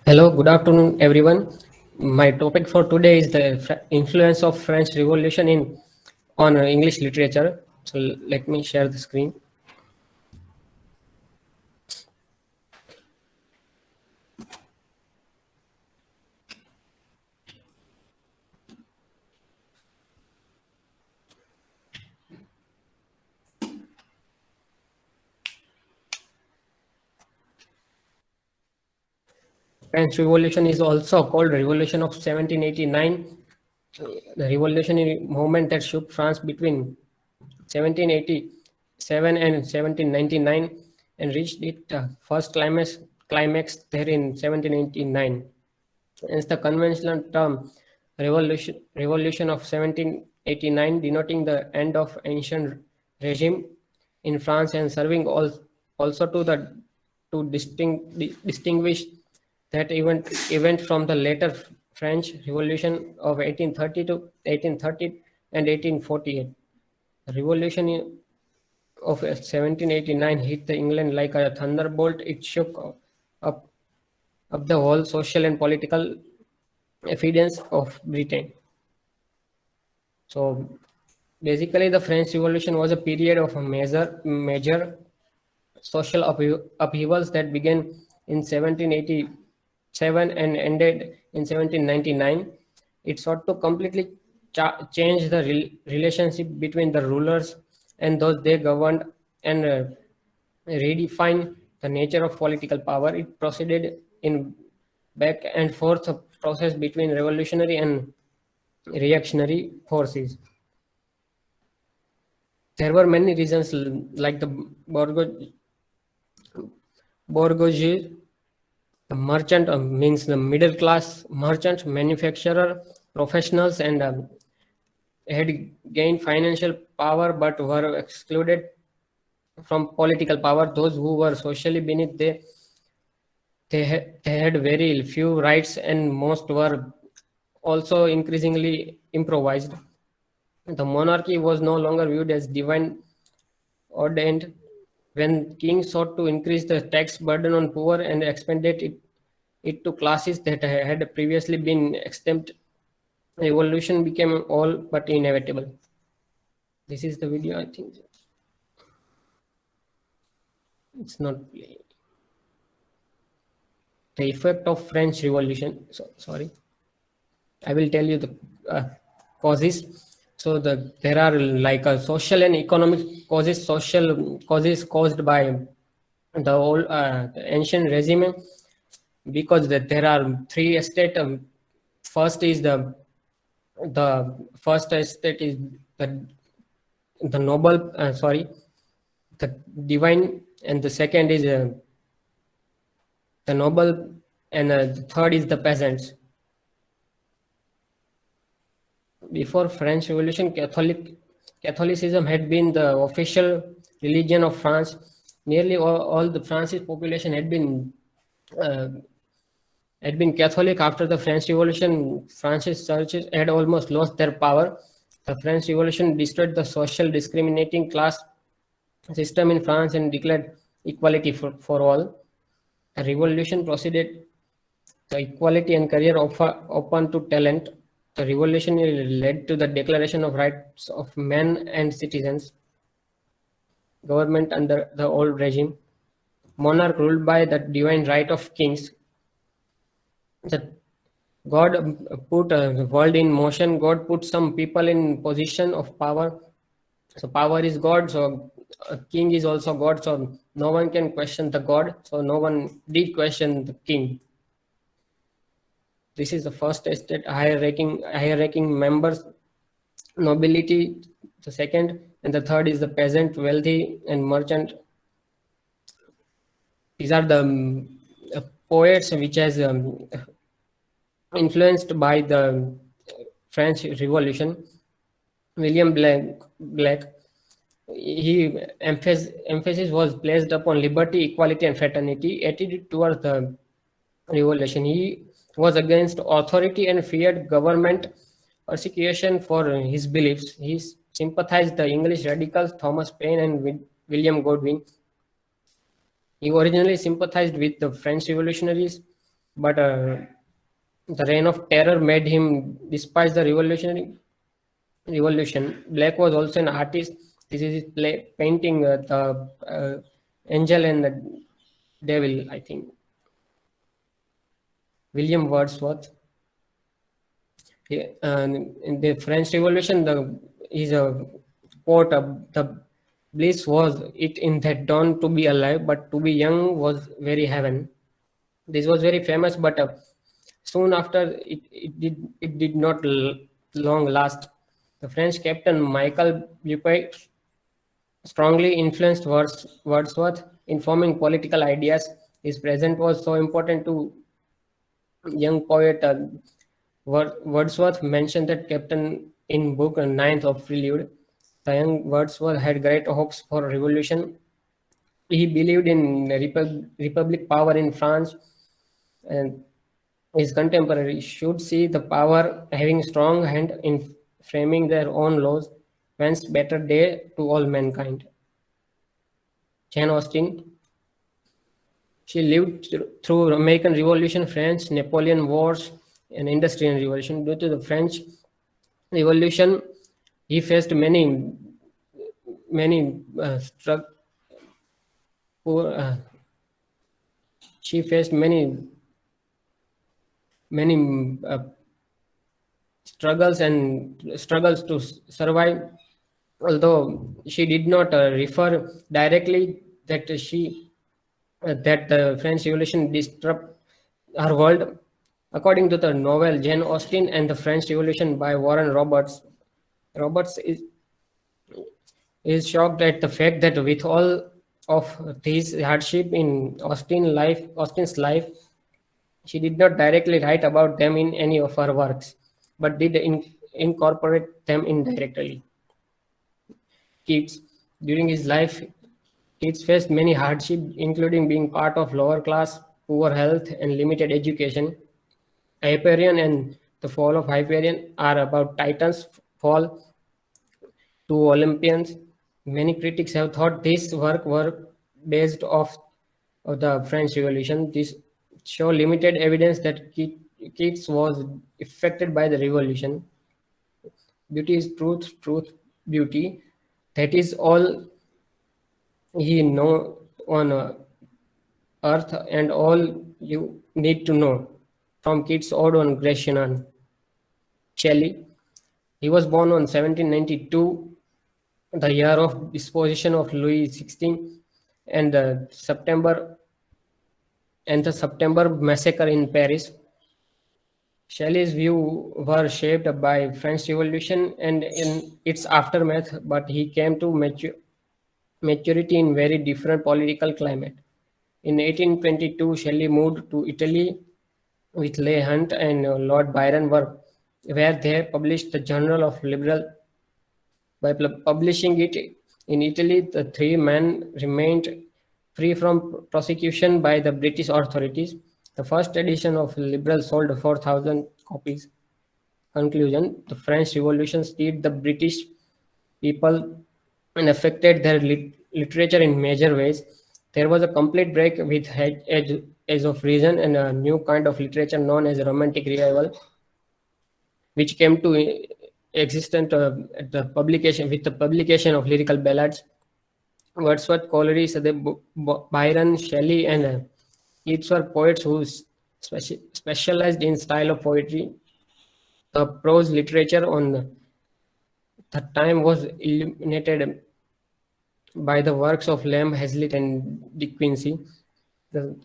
Hello, good afternoon, everyone. My topic for today is the influence of French Revolution in on English literature. So let me share the screen. French Revolution is also called Revolution of 1789. The revolutionary movement that shook France between 1787 and 1799 and reached its first climax there in 1789. Hence the conventional term revolution of 1789 denoting the end of ancient regime in France and serving also to distinguish that event from the later French Revolution of 1830 to 1830 and 1848. The revolution of 1789 hit the England like a thunderbolt. It shook up, up the whole social and political evidence of Britain. So basically, the French Revolution was a period of major social upheavals that began in 1787 and ended in 1799. It sought to completely change the relationship between the rulers and those they governed and redefine the nature of political power. It proceeded in back and forth process between revolutionary and reactionary forces. There were many reasons like the bourgeoisie, the merchant means the middle class merchant, manufacturer, professionals, and had gained financial power but were excluded from political power. Those who were socially beneath they had very few rights and most were also increasingly improvised. The monarchy was no longer viewed as divine ordained. When kings sought to increase the tax burden on poor and expanded it to classes that had previously been exempt, revolution became all but inevitable. This is the video, I think. It's not playing. The effect of French Revolution. Sorry. I will tell you the causes. So there are like social and economic causes. Social causes caused by the old the ancient regime because there are three estates. First is the first estate is the the noble. Sorry, the divine, and the second is the noble, and the third is the peasants. Before French Revolution, Catholicism had been the official religion of France. Nearly all the France's population uh, had been Catholic. After the French Revolution, France's churches had almost lost their power. The French Revolution destroyed the social discriminating class system in France and declared equality for all. The revolution proceeded the equality and career offer open to talent. The revolution led to the Declaration of Rights of Men and Citizens, government under the old regime, monarch ruled by the divine right of kings. The God put the world in motion. God put some people in position of power. So power is God. So a king is also God. So no one can question the God. So no one did question the king. This is the first estate, higher ranking members, nobility, the second, and the third is the peasant, wealthy, and merchant. These are the poets which has influenced by the French Revolution. William Black, he emphasis was placed upon liberty, equality, and fraternity. Attitude towards the revolution, he was against authority and feared government persecution for his beliefs. He sympathized the English radicals Thomas Paine and William Godwin. He originally sympathized with the French revolutionaries but the reign of terror made him despise the revolution. Blake was also an artist. This is his painting the angel and the devil, I think. William Wordsworth. In the French Revolution, the is a quote: "The bliss was it in that dawn to be alive, but to be young was very heaven." This was very famous, but soon after it did not long last. The French captain Michael Buquet strongly influenced Wordsworth in forming political ideas. His presence was so important to young poet Wordsworth mentioned that captain in book Ninth of Prelude. The young Wordsworth had great hopes for revolution. He believed in republic power in France, and his contemporaries should see the power having strong hand in framing their own laws, whence better day to all mankind. Jane Austen, she lived through American Revolution, French, Napoleon Wars, and Industrial Revolution. Due to the French Revolution, he faced many poor, she faced many struggles to survive. Although she did not refer directly that the French Revolution disrupted our world. According to the novel Jane Austen and the French Revolution by Warren Roberts, Roberts is shocked at the fact that with all of these hardship in Austen's life, she did not directly write about them in any of her works, but did incorporate them indirectly. Keats, during his life, Keats faced many hardships, including being part of lower class, poor health, and limited education. Hyperion and the fall of Hyperion are about Titan's fall to Olympians. Many critics have thought this work were based of the French Revolution. This show limited evidence that Keats was affected by the revolution. Beauty is truth, truth, beauty. That is all he know on earth and all you need to know. From Keats' Ode on Gratian, Shelley. He was born on 1792, the year of disposition of Louis XVI, and the September massacre in Paris. Shelley's views were shaped by French Revolution and in its aftermath, but he came to maturity in very different political climate. In 1822, Shelley moved to Italy with Leigh Hunt and Lord Byron, where they published the Journal of Liberal. By publishing it in Italy, the three men remained free from prosecution by the British authorities. The first edition of Liberal sold 4,000 copies. Conclusion: the French Revolution stirred the British people and affected their literature in major ways. There was a complete break with Age of Reason and a new kind of literature known as Romantic Revival, which came to existence at the publication with the publication of lyrical ballads. Wordsworth, Coleridge, Byron, Shelley, and Keats were poets who specialized in style of poetry. The prose literature on the time was illuminated by the works of Lamb, Hazlitt, and De Quincey. The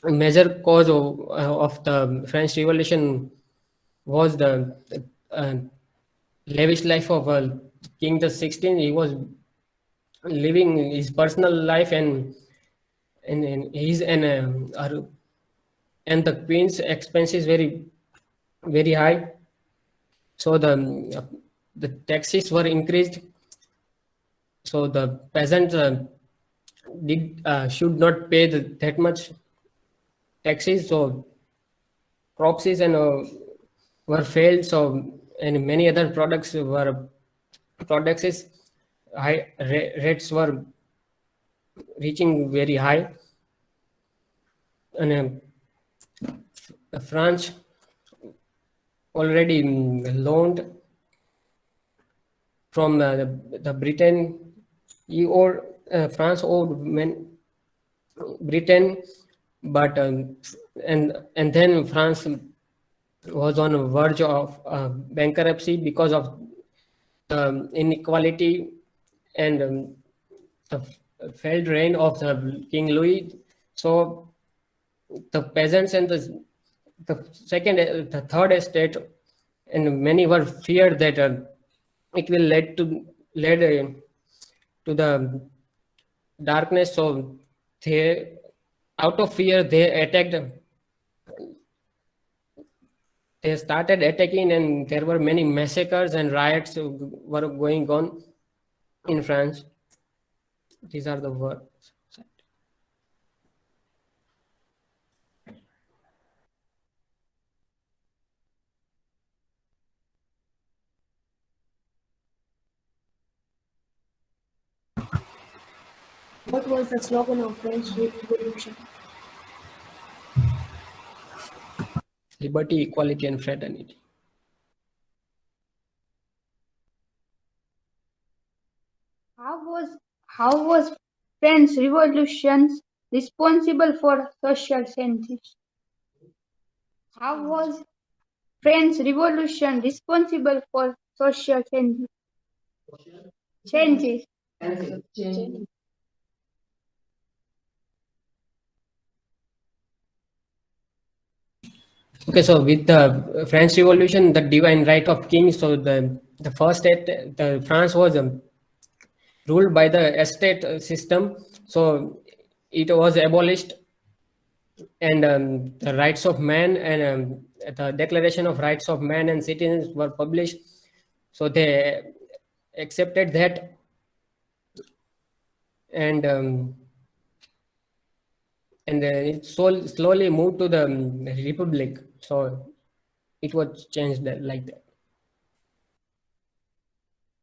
major cause of the French Revolution was the uh, lavish life of King the 16th. He was living his personal life and he's and the queen's expenses very high. So the taxes were increased. So the peasants did should not pay that much taxes. So crops and were failed. So and many other products is rates were reaching very high, and France already loaned from the Britain. France owed Britain, but and then France was on the verge of bankruptcy because of inequality and the failed reign of the King Louis. So the peasants and the third estate, and many were feared that it will lead to the darkness. So they, out of fear, they started attacking, and there were many massacres and riots were going on in France. These are the words. What was the slogan of French Revolution? Liberty, equality, and fraternity. How was French Revolution responsible for social changes? How was French Revolution responsible for social changes? Changes. Okay, so with the French Revolution, the divine right of kings. So the first the France was ruled by the estate system. So it was abolished, and the rights of man and the Declaration of Rights of Man and Citizens were published. So they accepted that, and it slowly moved to the republic. So it was changed like that.